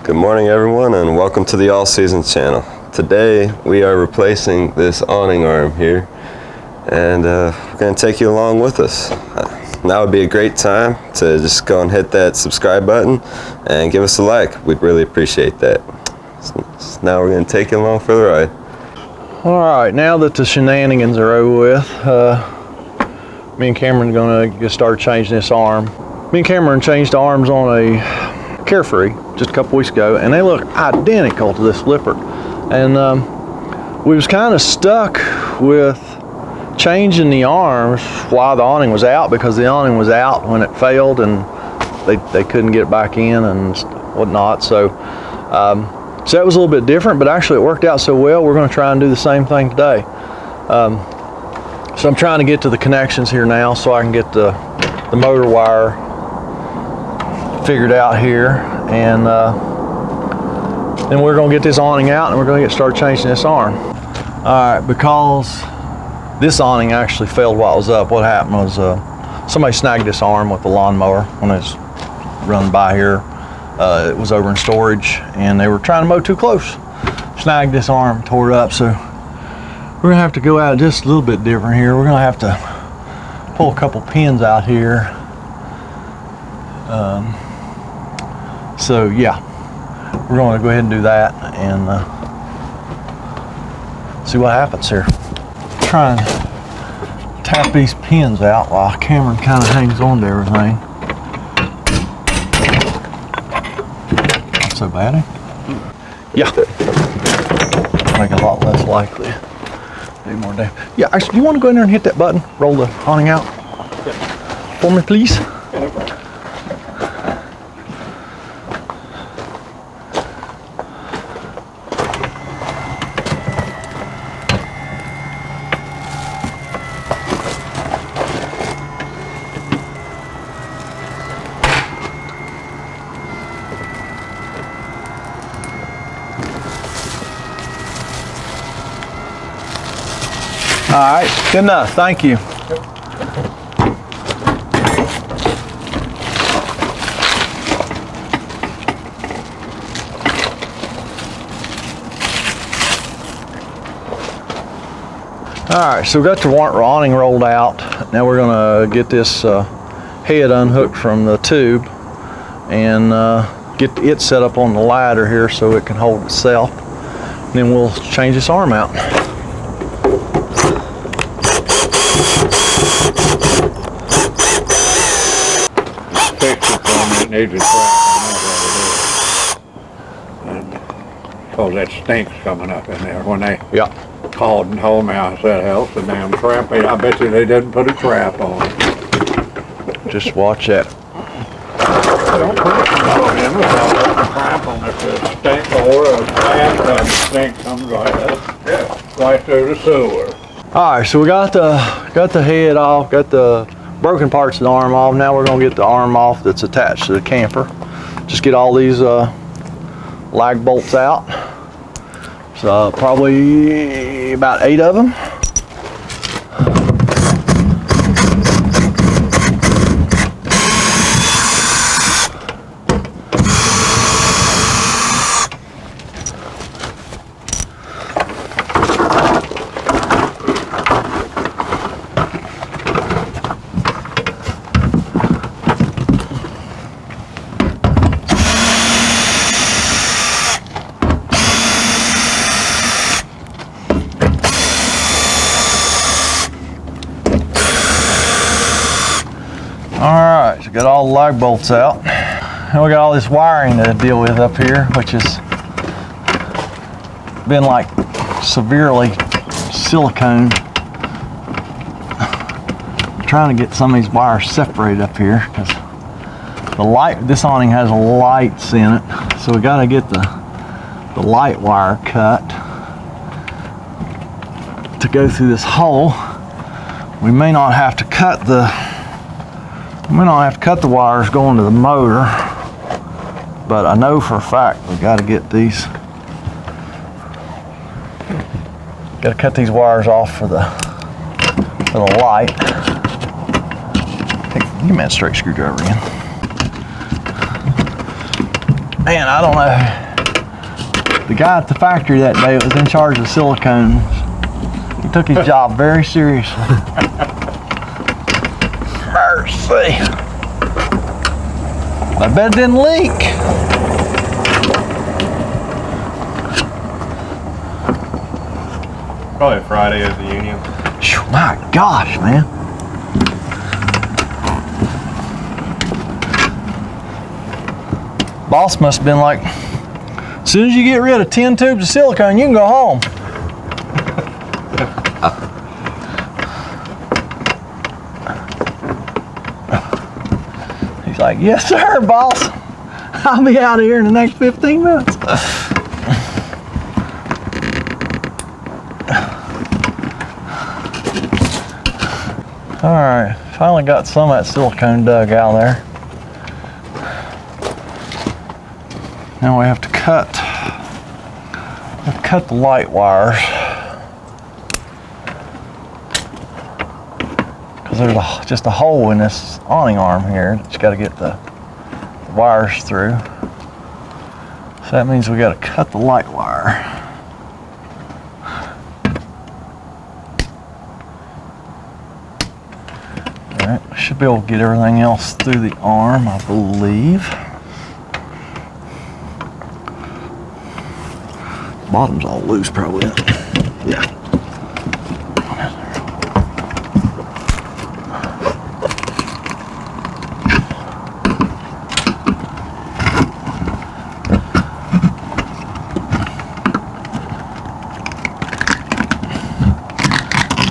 Good morning everyone and welcome to the All Seasons channel. Today we are replacing this awning arm here and we're going to take you along with us. Now would be a great time to just go and hit that subscribe button and give us a like. We'd really appreciate that. So now we're going to take you along for the ride. Alright, now that the shenanigans are over with, me and Cameron are going to get started changing this arm. Me and Cameron changed arms on a Carefree just a couple weeks ago, and they look identical to this Lippert. And we was kind of stuck with changing the arms while the awning was out, because the awning was out when it failed and they couldn't get it back in and whatnot. So so that was a little bit different, but actually it worked out so well we're going to try and do the same thing today. So I'm trying to get to the connections here now so I can get the motor wire figured out here, and then we're going to get this awning out and we're going to get started changing this arm. Alright, because this awning actually failed while it was up, what happened was somebody snagged this arm with the lawnmower when it was running by here. It was over in storage and they were trying to mow too close. Snagged this arm, tore it up, so we're going to have to go at it just a little bit different here. We're going to have to pull a couple pins out here. So yeah, we're going to go ahead and do that and see what happens here. Try and tap these pins out while Cameron kind of hangs on to everything. Not so bad, eh? Yeah. Make it a lot less likely. Do more damage. Yeah, actually, do you want to go in there and hit that button? Roll the awning out for me, please. All right, good enough, thank you. All right, so we got the awning rolled out. Now we're gonna get this head unhooked from the tube and get it set up on the ladder here so it can hold itself. And then we'll change this arm out. Needs a trap on that, because that stink's coming up in there. When they called and told me, I said, hell, it's a damn trap. I bet you they didn't put a trap on it. Just watch that. Don't put a trap on it. If it stink or a bathtub stink comes right up, right through the sewer. All right, so we got the head off, got the broken parts of the arm off. Now we're going to get the arm off that's attached to the camper. Just get all these lag bolts out. So probably about 8 of them. Alright, so got all the lag bolts out. And we got all this wiring to deal with up here, which has been like severely siliconed. I'm trying to get some of these wires separated up here because this awning has lights in it, so we got to get the light wire cut to go through this hole. We may not have to cut the wires going to the motor, but I know for a fact we got to get these. Got to cut these wires off for the light. Hey, give me that straight screwdriver again. Man, I don't know. The guy at the factory that day was in charge of silicones. He took his job very seriously. Mercy. I bet it didn't leak. Probably Friday of the Union. My gosh, man. Boss must have been like, as soon as you get rid of 10 tubes of silicone, you can go home. He's like, yes sir, boss. I'll be out of here in the next 15 minutes. All right, finally got some of that silicone dug out of there. Now we have to cut the light wires, because there's just a hole in this awning arm here that you got to get the wires through. So that means we got to cut the light wire. All right, should be able to get everything else through the arm, I believe. Bottom's all loose, probably. Yeah.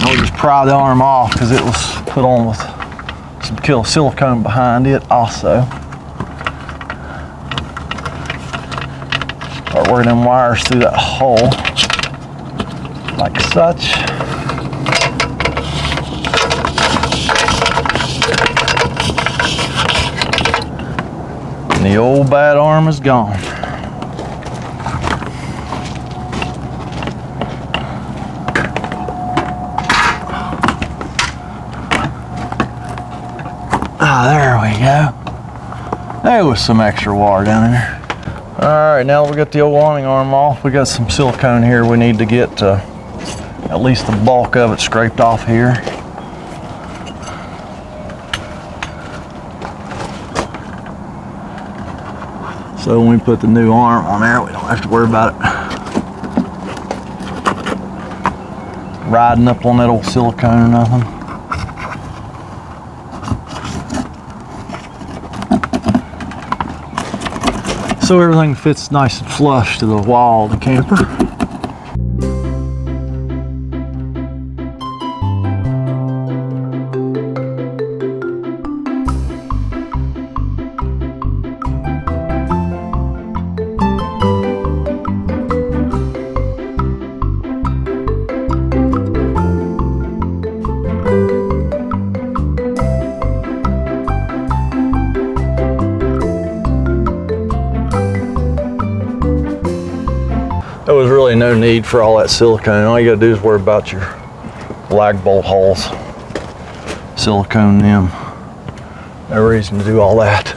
Now we just pry the arm off because it was put on with some silicone behind it also. Start working them wires through that hole, like such. And the old bad arm is gone. Ah, there we go. There was some extra wire down in there. All right, now that we got the old awning arm off, we got some silicone here we need to get at least the bulk of it scraped off here. So when we put the new arm on there, we don't have to worry about it riding up on that old silicone or nothing. So everything fits nice and flush to the wall of the camper. There was really no need for all that silicone. All you gotta do is worry about your lag bolt holes. Silicone them. No reason to do all that.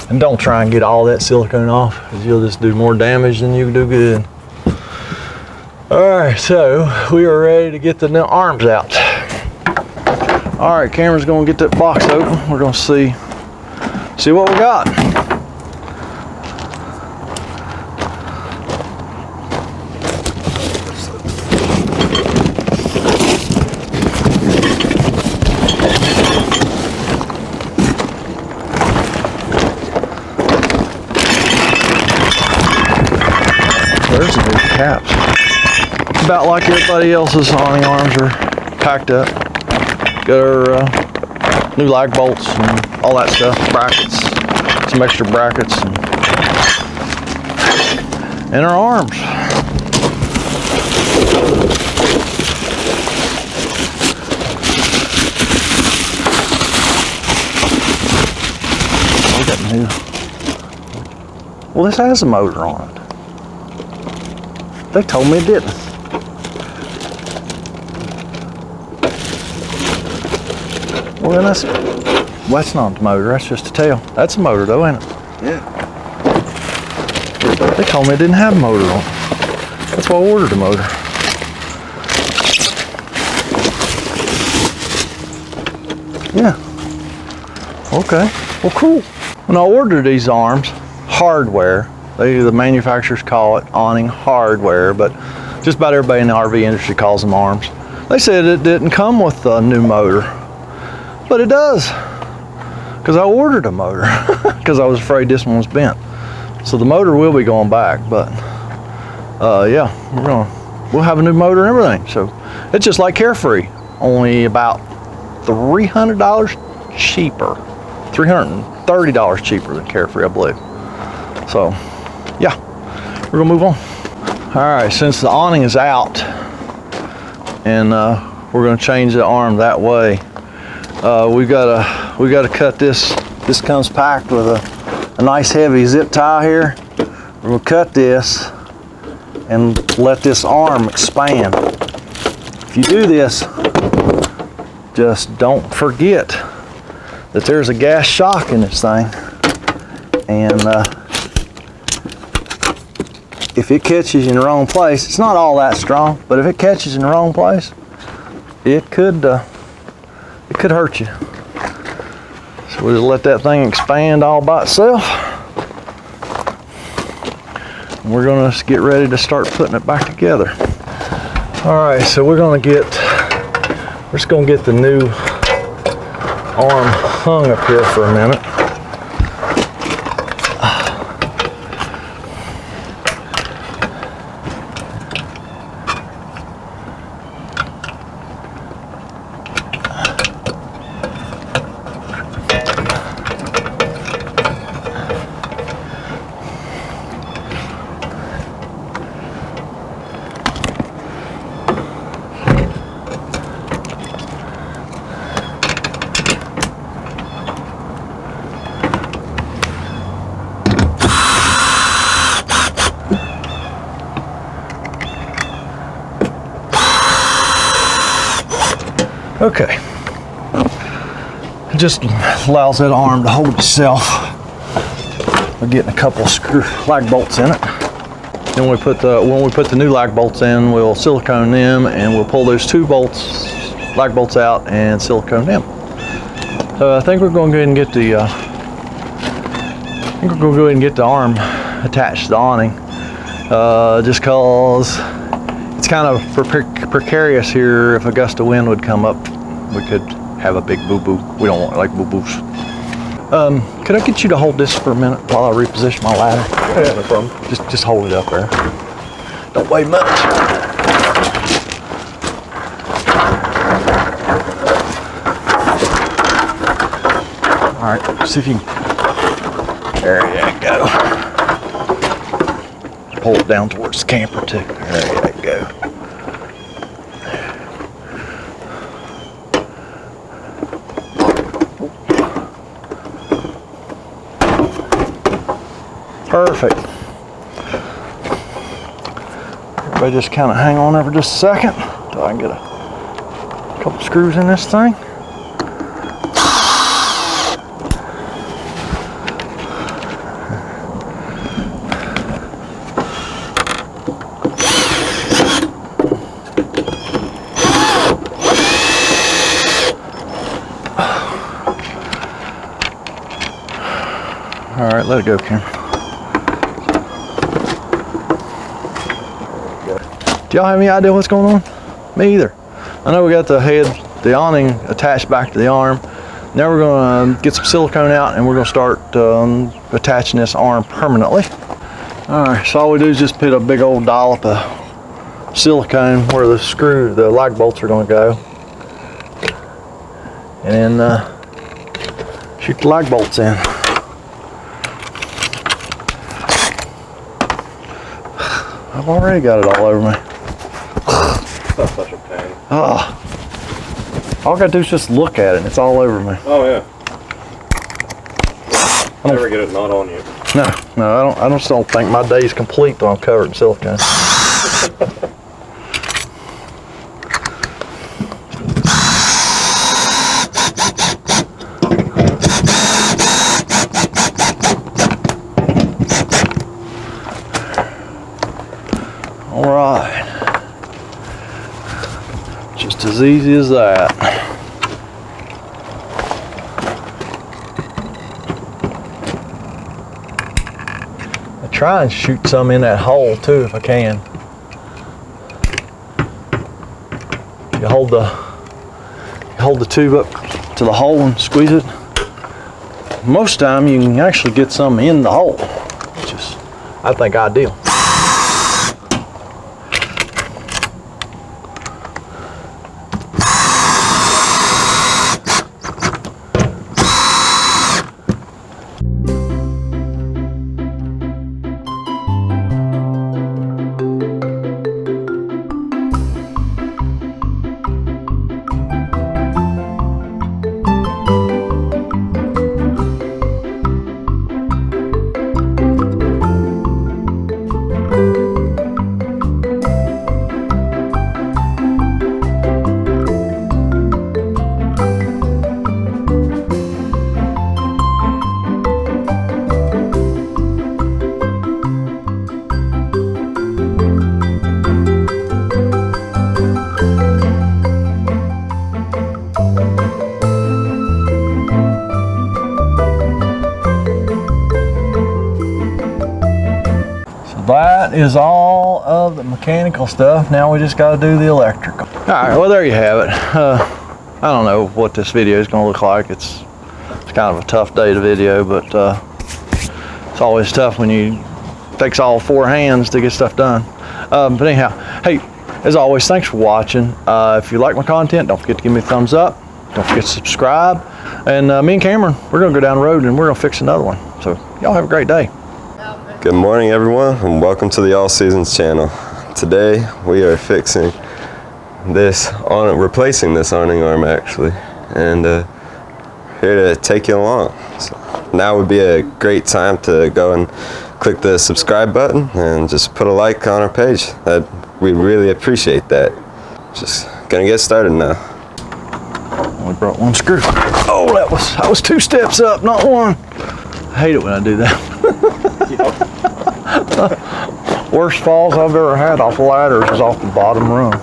And don't try and get all that silicone off, because you'll just do more damage than you can do good. All right, so we are ready to get the new arms out. All right, Cameron's gonna get that box open. We're gonna see what we got. There's the new caps. About like everybody else's awning arms are packed up. Got our new lag bolts and all that stuff, brackets, some extra brackets, and our arms. We got new. Well, this has a motor on it. They told me it didn't. Well, then Well, that's not the motor, that's just a tail. That's a motor though, ain't it? Yeah. They told me it didn't have a motor on it. That's why I ordered a motor. Yeah. Okay. Well, cool. When I ordered these arms, hardware, the manufacturers call it awning hardware, but just about everybody in the RV industry calls them arms. They said it didn't come with a new motor, but it does, because I ordered a motor because I was afraid this one was bent. So the motor will be going back, but yeah, we'll have a new motor and everything. So it's just like Carefree, only about $300 cheaper, $330 cheaper than Carefree, I believe. So yeah, we're gonna move on. All right, since the awning is out and we're gonna change the arm that way, we gotta cut this. This comes packed with a nice heavy zip tie here. We're gonna cut this and let this arm expand. If you do this, just don't forget that there's a gas shock in this thing, and if it catches you in the wrong place, it's not all that strong, but if it catches in the wrong place, it could hurt you. So we'll just let that thing expand all by itself. And we're gonna get ready to start putting it back together. All right, so we're just gonna get the new arm hung up here for a minute. Okay, it just allows that arm to hold itself. We're getting a couple of screw lag bolts in it. Then when we put the new lag bolts in, we'll silicone them and we'll pull those two lag bolts out and silicone them. So I think we're going to go ahead and get the arm attached to the awning, just cause it's kind of precarious here. If a gust of wind would come up, we could have a big boo-boo. We don't want like boo-boos. Could I get you to hold this for a minute while I reposition my ladder? Yeah, no problem. Just hold it up there. Don't weigh much. All right, see if you can. There you go. Pull it down towards the camper too. There you go. Perfect. Everybody just kind of hang on there for just a second until I can get a couple screws in this thing. All right, let it go, Cameron. Do y'all have any idea what's going on? Me either. I know we got the awning attached back to the arm. Now we're gonna get some silicone out and we're gonna start attaching this arm permanently. All right, so all we do is just put a big old dollop of silicone where the lag bolts are gonna go. And then shoot the lag bolts in. I've already got it all over me. That's such a pain. Oh, all I gotta do is just look at it and it's all over me. Oh yeah. Never get it not on you. No, I just don't think my day is complete till I'm covered in silicone. All right. Just as easy as that. I try and shoot some in that hole too if I can. You hold the tube up to the hole and squeeze it. Most time you can actually get some in the hole, which is, I think, ideal. That is all of the mechanical stuff. Now we just got to do the electrical. All right, well, there you have it. I don't know what this video is going to look like. It's kind of a tough day to video, but it's always tough when it takes all 4 hands to get stuff done. But anyhow, hey, as always, thanks for watching. If you like my content, don't forget to give me a thumbs up. Don't forget to subscribe. And me and Cameron, we're going to go down the road and we're going to fix another one. So y'all have a great day. Good morning, everyone, and welcome to the All Seasons channel. Today we are fixing this replacing this awning arm actually, and here to take you along. So now would be a great time to go and click the subscribe button and just put a like on our page. We really appreciate that. Just gonna get started now. Only brought 1 screw. Oh, that was 2 steps up, not 1. I hate it when I do that. Worst falls I've ever had off ladders is off the bottom rung.